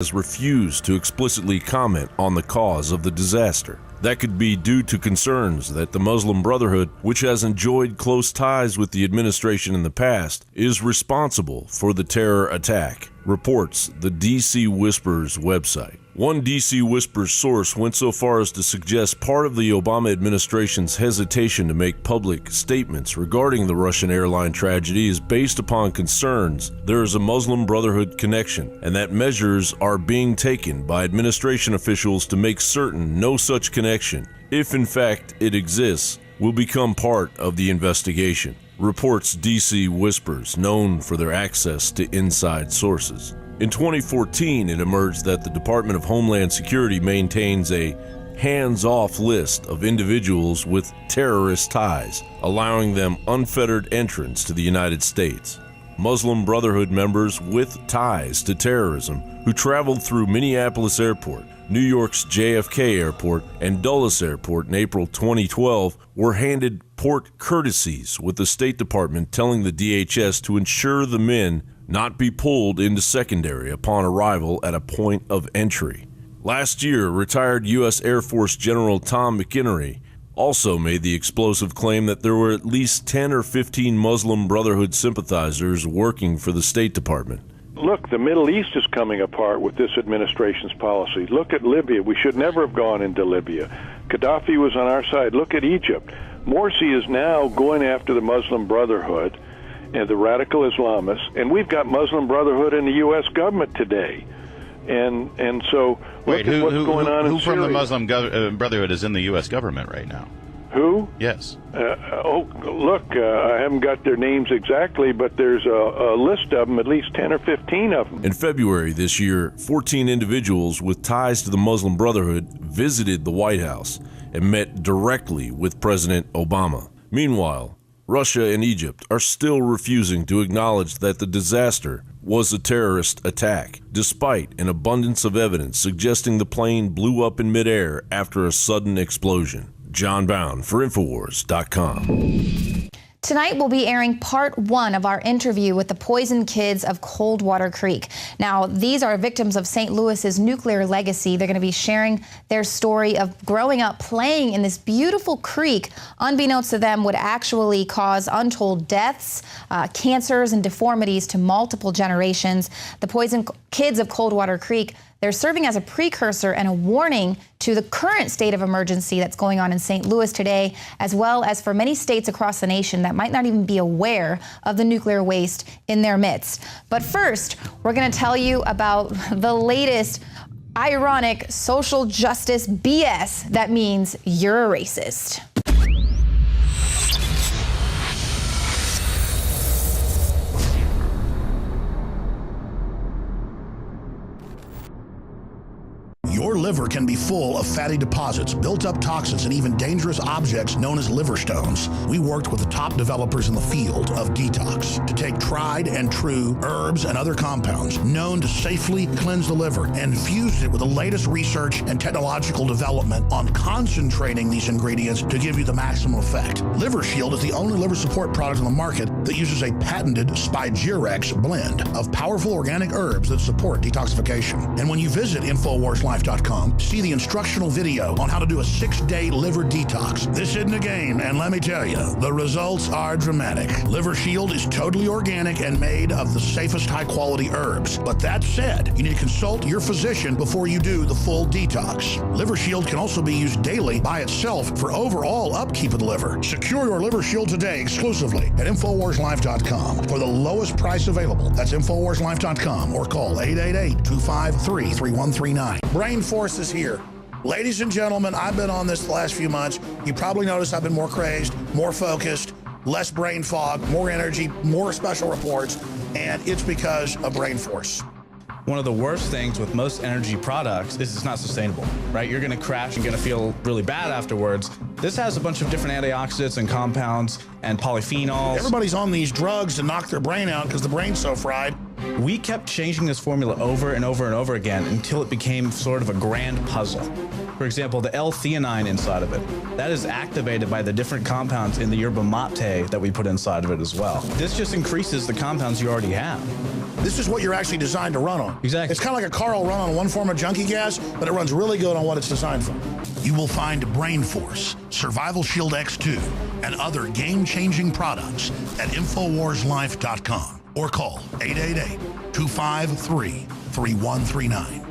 has refused to explicitly comment on the cause of the disaster. That could be due to concerns that the Muslim Brotherhood, which has enjoyed close ties with the administration in the past, is responsible for the terror attack, reports the DC Whispers website. One DC Whispers source went so far as to suggest part of the Obama administration's hesitation to make public statements regarding the Russian airline tragedy is based upon concerns there is a Muslim Brotherhood connection, and that measures are being taken by administration officials to make certain no such connection, if in fact it exists, will become part of the investigation, reports DC Whispers, known for their access to inside sources. In 2014, it emerged that the Department of Homeland Security maintains a hands-off list of individuals with terrorist ties, allowing them unfettered entrance to the United States. Muslim Brotherhood members with ties to terrorism who traveled through Minneapolis Airport, New York's JFK Airport, and Dulles Airport in April 2012 were handed port courtesies, with the State Department telling the DHS to ensure the men not be pulled into secondary upon arrival at a point of entry. Last year, retired U.S. Air Force General Tom McInerney also made the explosive claim that there were at least 10 or 15 Muslim Brotherhood sympathizers working for the State Department. Look, the Middle East is coming apart with this administration's policy. Look at Libya. We should never have gone into Libya. Gaddafi was on our side. Look at Egypt. Morsi is now going after the Muslim Brotherhood and the radical Islamists, and we've got Muslim Brotherhood in the U.S. government today. And so look at what's going on in Syria. Who from the Muslim Brotherhood is in the U.S. government right now? Who? Yes. Look, I haven't got their names exactly, but there's a list of them, at least 10 or 15 of them. In February this year, 14 individuals with ties to the Muslim Brotherhood visited the White House and met directly with President Obama. Meanwhile, Russia and Egypt are still refusing to acknowledge that the disaster was a terrorist attack, despite an abundance of evidence suggesting the plane blew up in midair after a sudden explosion. John Bound for INFOWARS.com. Tonight, we'll be airing part 1 of our interview with the poisoned kids of Coldwater Creek. Now, these are victims of St. Louis's nuclear legacy. They're going to be sharing their story of growing up playing in this beautiful creek. Unbeknownst to them, would actually cause untold deaths, cancers, and deformities to multiple generations. The poisoned kids of Coldwater Creek, they're serving as a precursor and a warning to the current state of emergency that's going on in St. Louis today, as well as for many states across the nation that might not even be aware of the nuclear waste in their midst. But first, we're going to tell you about the latest ironic social justice BS that means you're a racist. Your liver can be full of fatty deposits, built-up toxins, and even dangerous objects known as liver stones. We worked with the top developers in the field of detox to take tried and true herbs and other compounds known to safely cleanse the liver and fused it with the latest research and technological development on concentrating these ingredients to give you the maximum effect. Liver Shield is the only liver support product on the market that uses a patented Spigirex blend of powerful organic herbs that support detoxification. And when you visit InfoWarsLife.com, see the instructional video on how to do a 6-day liver detox. This isn't a game, and let me tell you, the results are dramatic. Liver Shield is totally organic and made of the safest high-quality herbs. But that said, you need to consult your physician before you do the full detox. Liver Shield can also be used daily by itself for overall upkeep of the liver. Secure your Liver Shield today exclusively at InfoWarsLife.com for the lowest price available. That's InfoWarsLife.com or call 888-253-3139. Brain Force is here. Ladies and gentlemen, I've been on this the last few months. You probably noticed I've been more crazed, more focused, less brain fog, more energy, more special reports, and it's because of Brain Force. One of the worst things with most energy products is it's not sustainable, right? You're gonna crash and gonna feel really bad afterwards. This has a bunch of different antioxidants and compounds and polyphenols. Everybody's on these drugs to knock their brain out because the brain's so fried. We kept changing this formula over and over and over again until it became sort of a grand puzzle. For example, the L-theanine inside of it, that is activated by the different compounds in the yerba mate that we put inside of it as well. This just increases the compounds you already have. This is what you're actually designed to run on. Exactly. It's kind of like a car will run on one form of junkie gas, but it runs really good on what it's designed for. You will find Brain Force, Survival Shield X2, and other game-changing products at InfoWarsLife.com or call 888-253-3139.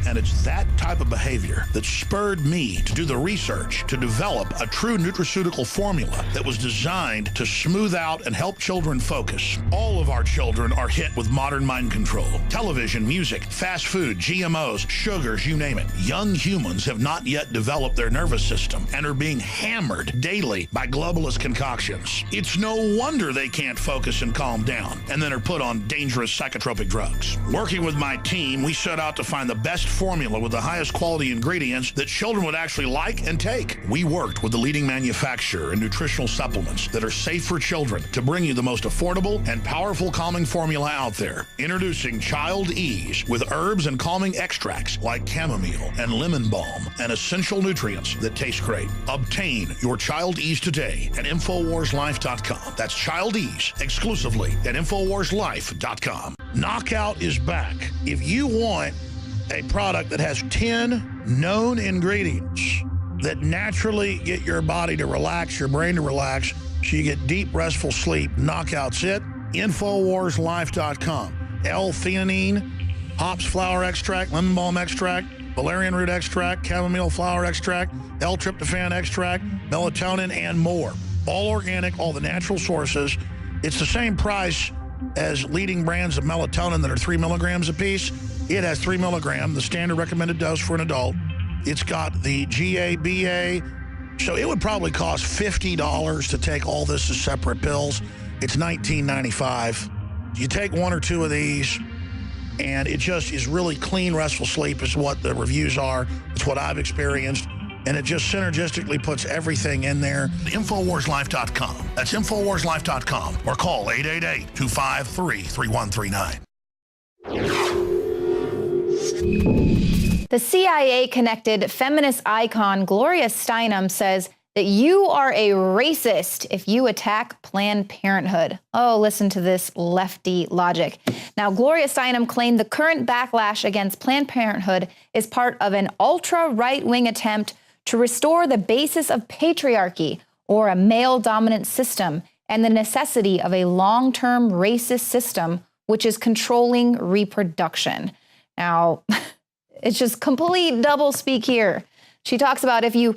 And it's that type of behavior that spurred me to do the research to develop a true nutraceutical formula that was designed to smooth out and help children focus. All of our children are hit with modern mind control. Television, music, fast food, GMOs, sugars, you name it. Young humans have not yet developed their nervous system and are being hammered daily by globalist concoctions. It's no wonder they can't focus and calm down and then are put on dangerous psychotropic drugs. Working with my team, we set out to find the best formula with the highest quality ingredients that children would actually like and take. We worked with the leading manufacturer in nutritional supplements that are safe for children to bring you the most affordable and powerful calming formula out there. Introducing Child Ease with herbs and calming extracts like chamomile and lemon balm and essential nutrients that taste great. Obtain your Child Ease today at InfoWarsLife.com. That's Child Ease exclusively at InfoWarsLife.com. Knockout is back. If you want a product that has 10 known ingredients that naturally get your body to relax, your brain to relax, so you get deep, restful sleep, Knockout's it. InfoWarsLife.com. L-theanine, hops flower extract, lemon balm extract, valerian root extract, chamomile flower extract, L-tryptophan extract, melatonin, and more. All organic, all the natural sources. It's the same price as leading brands of melatonin that are 3 milligrams a piece. It has 3 milligrams, the standard recommended dose for an adult. It's got the GABA, so it would probably cost $50 to take all this as separate pills. It's $19.95. You take one or two of these, and it just is really clean, restful sleep is what the reviews are. It's what I've experienced. And it just synergistically puts everything in there. InfoWarsLife.com. That's InfoWarsLife.com. Or call 888-253-3139. The CIA-connected feminist icon Gloria Steinem says that you are a racist if you attack Planned Parenthood. Oh, listen to this lefty logic. Now, Gloria Steinem claimed the current backlash against Planned Parenthood is part of an ultra-right-wing attempt to restore the basis of patriarchy, or a male-dominant system, and the necessity of a long-term racist system which is controlling reproduction. Now, it's just complete doublespeak here. She talks about if you,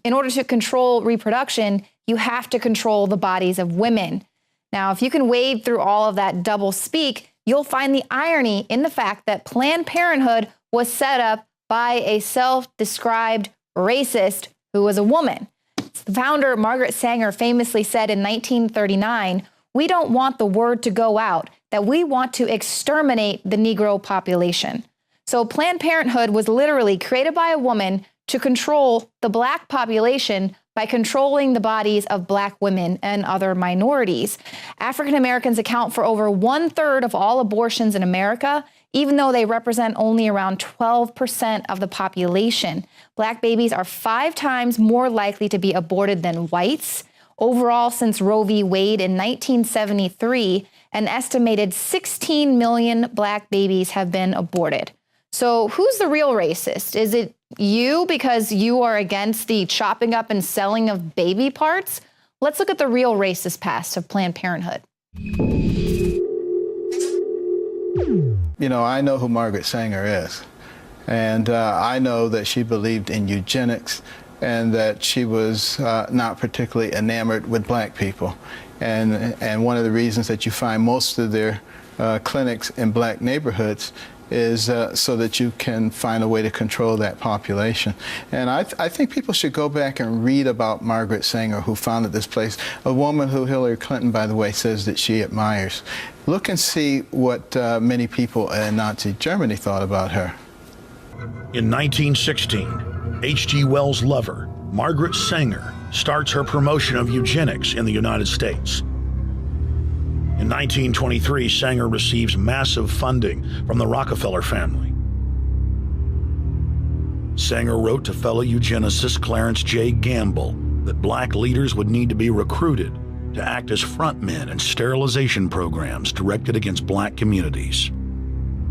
in order to control reproduction, you have to control the bodies of women. Now, if you can wade through all of that doublespeak, you'll find the irony in the fact that Planned Parenthood was set up by a self-described racist who was a woman. The founder, Margaret Sanger, famously said in 1939, "We don't want the word to go out that we want to exterminate the Negro population." So Planned Parenthood was literally created by a woman to control the Black population by controlling the bodies of Black women and other minorities. African Americans account for over 1/3 of all abortions in America, even though they represent only around 12% of the population. Black babies are 5 times more likely to be aborted than whites. Overall, since Roe v. Wade in 1973, an estimated 16 million Black babies have been aborted. So who's the real racist? Is it you because you are against the chopping up and selling of baby parts? Let's look at the real racist past of Planned Parenthood. You know, I know who Margaret Sanger is, and I know that she believed in eugenics and that she was not particularly enamored with Black people. And one of the reasons that you find most of their clinics in Black neighborhoods is so that you can find a way to control that population. And I think people should go back and read about Margaret Sanger, who founded this place, a woman who Hillary Clinton, by the way, says that she admires. Look and see what many people in Nazi Germany thought about her. In 1916, H.G. Wells' lover, Margaret Sanger, starts her promotion of eugenics in the United States. In 1923, Sanger receives massive funding from the Rockefeller family. Sanger wrote to fellow eugenicist Clarence J. Gamble that black leaders would need to be recruited to act as frontmen in sterilization programs directed against black communities.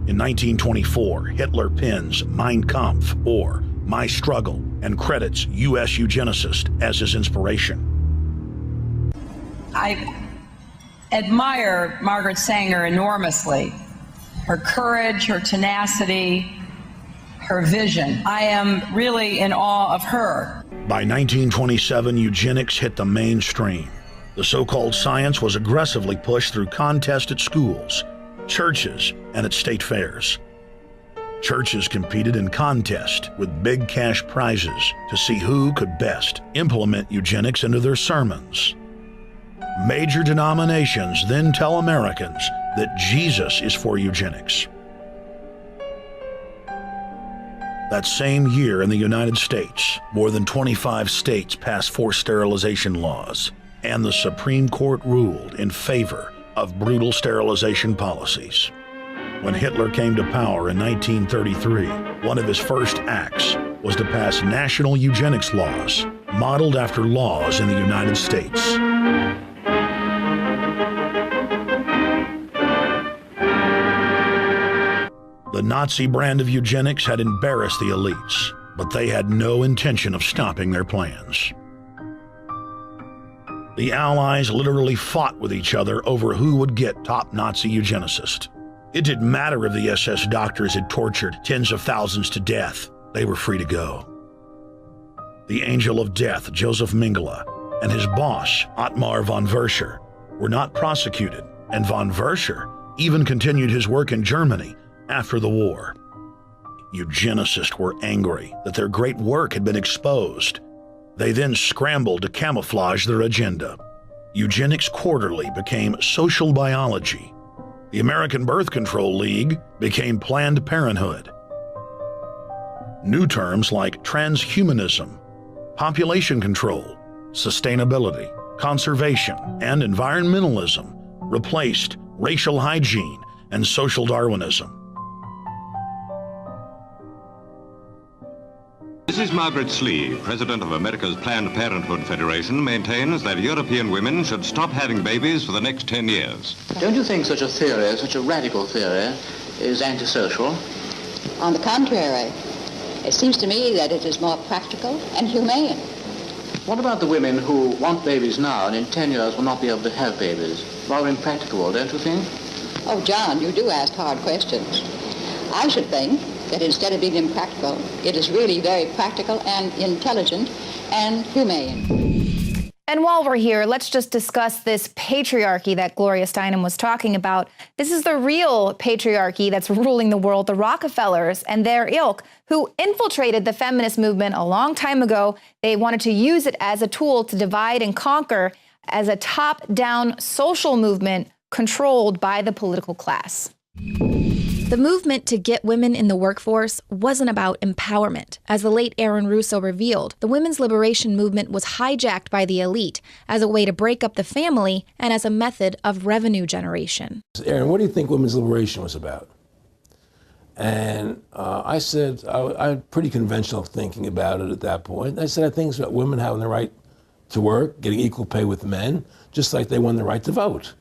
In 1924, Hitler pens Mein Kampf, or My Struggle, and credits U.S. eugenicist as his inspiration. I admire Margaret Sanger enormously. Her courage, her tenacity, her vision. I am really in awe of her. By 1927, eugenics hit the mainstream. The so-called science was aggressively pushed through contests at schools, churches, and at state fairs. Churches competed in contests with big cash prizes to see who could best implement eugenics into their sermons. Major denominations then tell Americans that Jesus is for eugenics. That same year in the United States, more than 25 states passed forced sterilization laws, and the Supreme Court ruled in favor of brutal sterilization policies. When Hitler came to power in 1933, one of his first acts was to pass national eugenics laws, modeled after laws in the United States. The Nazi brand of eugenics had embarrassed the elites, but they had no intention of stopping their plans. The Allies literally fought with each other over who would get top Nazi eugenicist. It didn't matter if the SS doctors had tortured tens of thousands to death. They were free to go. The Angel of Death, Joseph Mengele, and his boss, Ottmar von Verscher, were not prosecuted, and von Verscher even continued his work in Germany after the war. Eugenicists were angry that their great work had been exposed. They then scrambled to camouflage their agenda. Eugenics Quarterly became Social Biology. The American Birth Control League became Planned Parenthood. New terms like transhumanism, population control, sustainability, conservation, and environmentalism replaced racial hygiene and social Darwinism. Mrs. Margaret Slee, president of America's Planned Parenthood Federation, maintains that European women should stop having babies for the next 10 years. Don't you think such a theory, such a radical theory, is antisocial? On the contrary, it seems to me that it is more practical and humane. What about the women who want babies now and in 10 years will not be able to have babies? Rather impracticable, don't you think? Oh, John, you do ask hard questions. I should think that instead of being impractical, it is really very practical and intelligent and humane. And while we're here, let's just discuss this patriarchy that Gloria Steinem was talking about. This is the real patriarchy that's ruling the world, the Rockefellers and their ilk, who infiltrated the feminist movement a long time ago. They wanted to use it as a tool to divide and conquer, as a top-down social movement controlled by the political class. The movement to get women in the workforce wasn't about empowerment. As the late Aaron Russo revealed, the women's liberation movement was hijacked by the elite as a way to break up the family and as a method of revenue generation. Aaron, what do you think women's liberation was about? And I said, I had pretty conventional thinking about it at that point. I said, I think it's about women having the right to work, getting equal pay with men, just like they won the right to vote,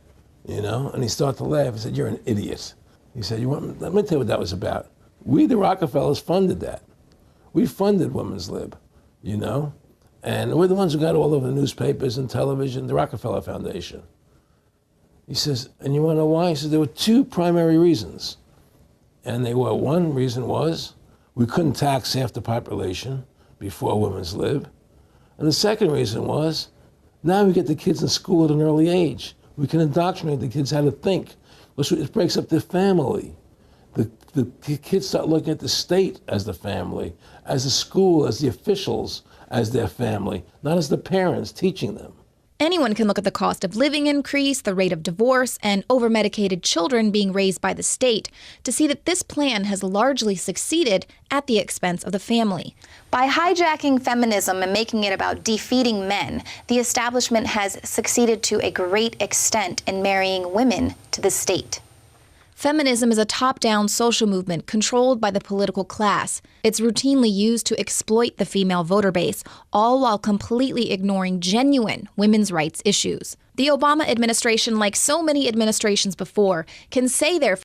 you know? And he started to laugh. He said, you're an idiot. He said, let me tell you what that was about. We, the Rockefellers, funded that. We funded Women's Lib, you know? And we're the ones who got all over the newspapers and television, the Rockefeller Foundation. He says, and you want to know why? He says, there were two primary reasons. And they were, one reason was we couldn't tax half the population before Women's Lib. And the second reason was, now we get the kids in school at an early age. We can indoctrinate the kids how to think. It breaks up the family. The kids start looking at the state as the family, as the school, as the officials, as their family, not as the parents teaching them. Anyone can look at the cost of living increase, the rate of divorce, and over-medicated children being raised by the state to see that this plan has largely succeeded at the expense of the family. By hijacking feminism and making it about defeating men, the establishment has succeeded to a great extent in marrying women to the state. Feminism is a top-down social movement controlled by the political class. It's routinely used to exploit the female voter base, all while completely ignoring genuine women's rights issues. The Obama administration, like so many administrations before, can say they're